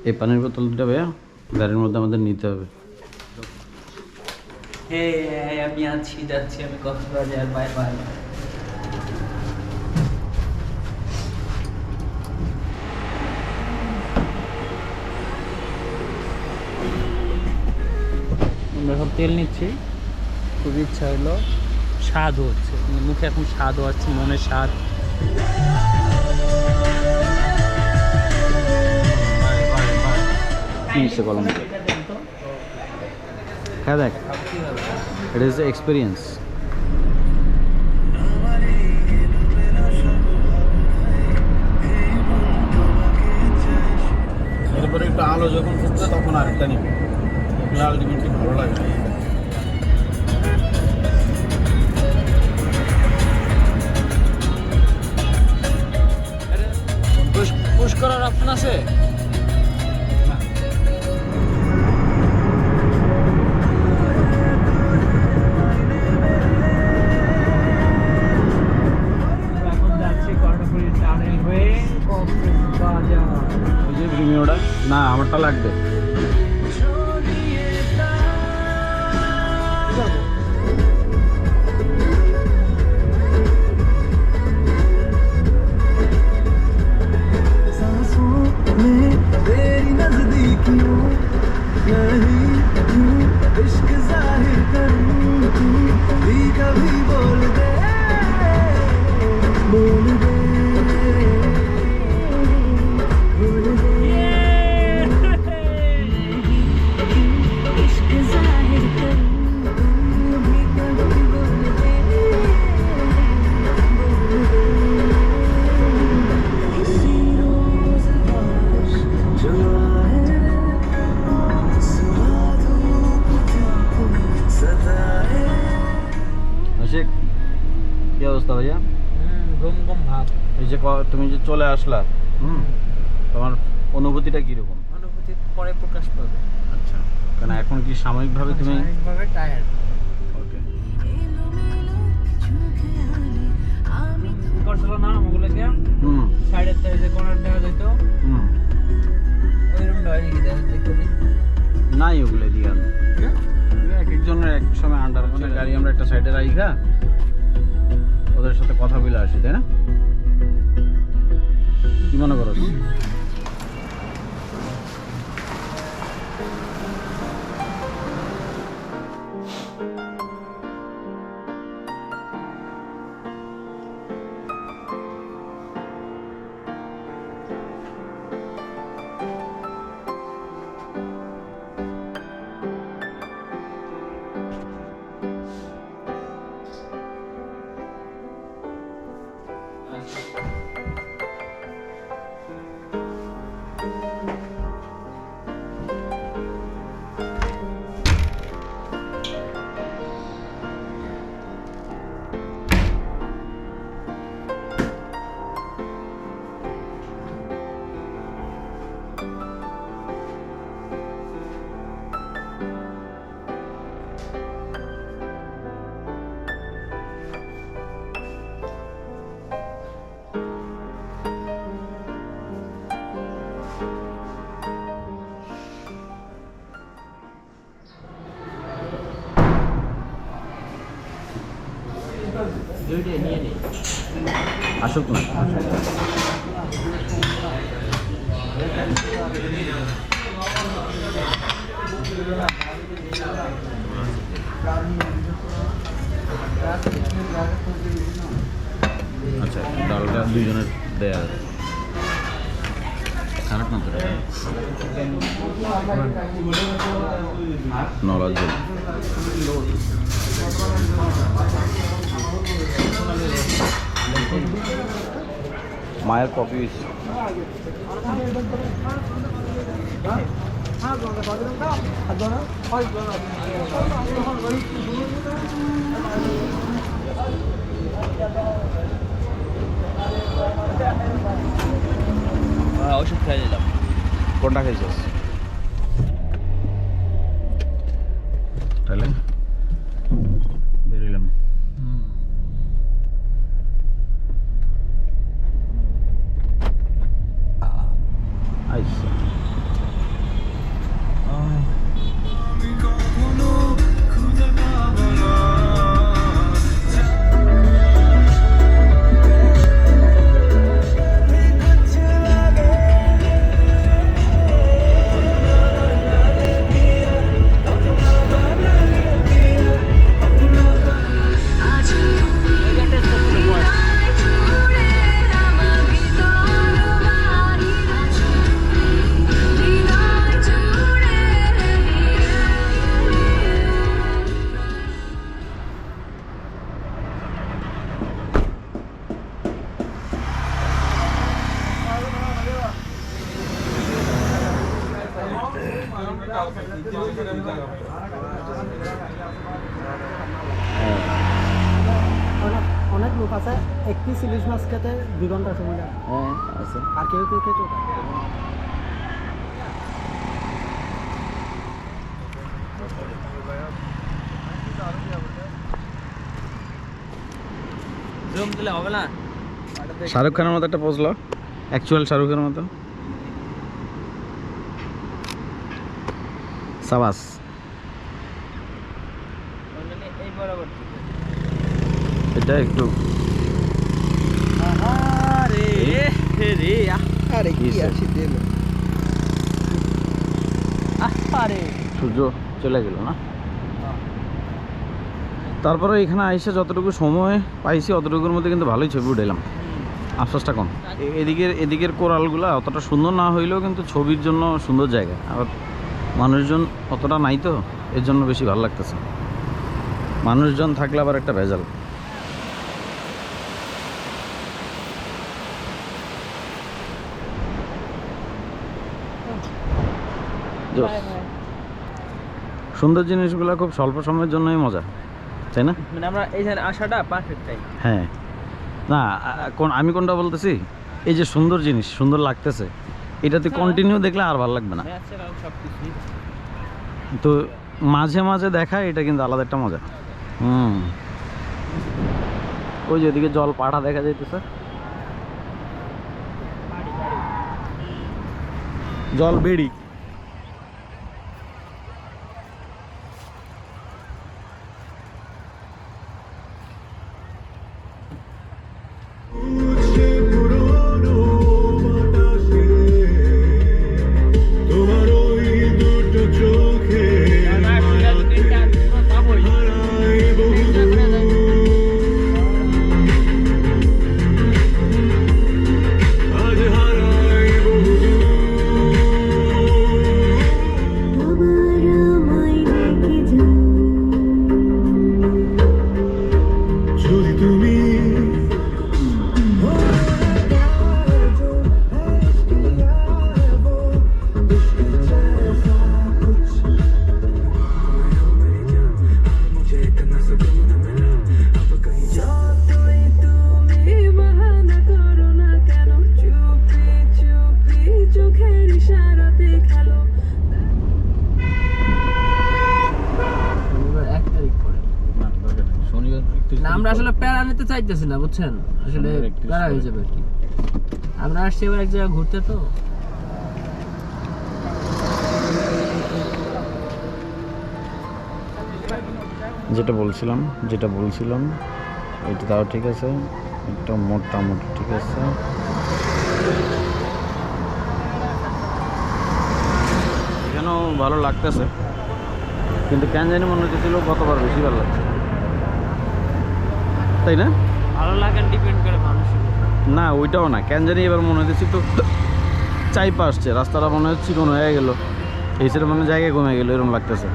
এই পানির বোতল দুটো ভাইয়া গাড়ির মধ্যে আমাদের নিতে হবে। আমি আছি, যাচ্ছি আমি কক্সবাজার, বাই বাই। আমরা সব তেল নিচ্ছি, খুব ইচ্ছা হলো, স্বাদ হচ্ছে মুখে, এখন স্বাদ হচ্ছে, মনের স্বাদ। নিচ্ছে কলম হ্যাঁ দেখ, ইট ইজ এক্সপিরিয়েন্স। এরপরে একটু আলো যখন ফুটবে তখন আরেকটা নিবে, আলটিমেটলি ভালো লাগে। পুশ করার অপশন আছে? না আমারটা লাগবে। কি অবস্থা ভাইয়া? ঘুম ঘুম ভাব। এই যে তুমি যে চলে আসলা, তোমার অনুভূতিটা কিরকম? অনুভূতি পরে প্রকাশ পাবে। আচ্ছা, কারণ এখন কি সাময়িকভাবে তুমি সাময়িকভাবে টায়ার্ড। ওকে করছিল না ওগুলোকে, সাইডের থেকে যে কোণার দেখা যেত, ওই রুমটা হয় নাকি দেখতে নাই ওগুলো দিয়ে এক একজনের এক সময় আন্ডার গাড়ি আমরা একটা সাইডে রাখা ওদের সাথে কথা বলে আসি, তাই না? কি মনে করো? আসুক না, আচ্ছা ডালটা দুইজনের দেয়া খারাপ না তো নলাজ মায়ের কপি ওষুধ খাই দিলাম। কোনটা খাইছিস তাহলে? বেরিলাম। আচ্ছা অনেক লোক আছে এক পিস ইলিশ মাছ খেতে 2 ঘন্টা সময় লাগে। হ্যাঁ আছে। আর কেউ কেউ খেতে জুম দিলে হবে না। শাহরুখ খানের মতো একটা পোজলো, অ্যাকচুয়াল শাহরুখের মতো। সাবাস। এই বরাবর এটা একটু আরে রে আরে কি আছে দিল আরে সূর্য চলে গেল না। তারপরে এখানে আইসে যতটুকু সময় পাইছি অতটুকুর মধ্যে কিন্তু ভালোই ছবি উঠাইলাম, আফসোসটা কম। এদিকের কোরালগুলা অতটা সুন্দর না হইলেও কিন্তু ছবির জন্য সুন্দর জায়গা। আবার মানুষজন অতটা নাই তো, এর জন্য বেশি ভালো লাগতেছে। মানুষজন থাকলে আবার একটা ভেজাল। সুন্দর জিনিসগুলো খুব স্বল্প সময়ের জন্যই মজা, তাই না? মানে আমরা এইখানে আসাটা পারফেক্ট টাইম। হ্যাঁ, না আমি কোনটা বলতেছি, এই যে সুন্দর জিনিস সুন্দর লাগতেছে, এটাতে কন্টিনিউ দেখলে আর ভালো লাগবে না। তো মাঝে মাঝে দেখা এটা কিন্তু আলাদা একটা মজা। ওই যে ওদিকে জল পাড়া দেখা যাইতেছে, জল বেড়ি। আমরা আসলে প্যারা নিতে চাইতেছি না, বুঝছেন? আসলে প্যারা হয়ে যাবে আর কি। আমরা আসছি এবার এক জায়গায় ঘুরতে, তো যেটা বলছিলাম এটা তাও ঠিক আছে, একটা মোটামুটি ঠিক আছে। এখানেও ভালো লাগতেছে, কিন্তু কেন জানি মনে হচ্ছিল কতবার বেশি ভালো লাগছে, তাই না? ভালো লাগে ডিপেন্ড করে মানুষের উপর। না ওইটাও না, কেন জানি এবার মনে হচ্ছে একটু চাইপা আসছে, রাস্তাটা মনে হচ্ছে চিকন হয়ে গেল, এই সাইডে মানে জায়গায় কমে গেল, এরকম লাগতেছে।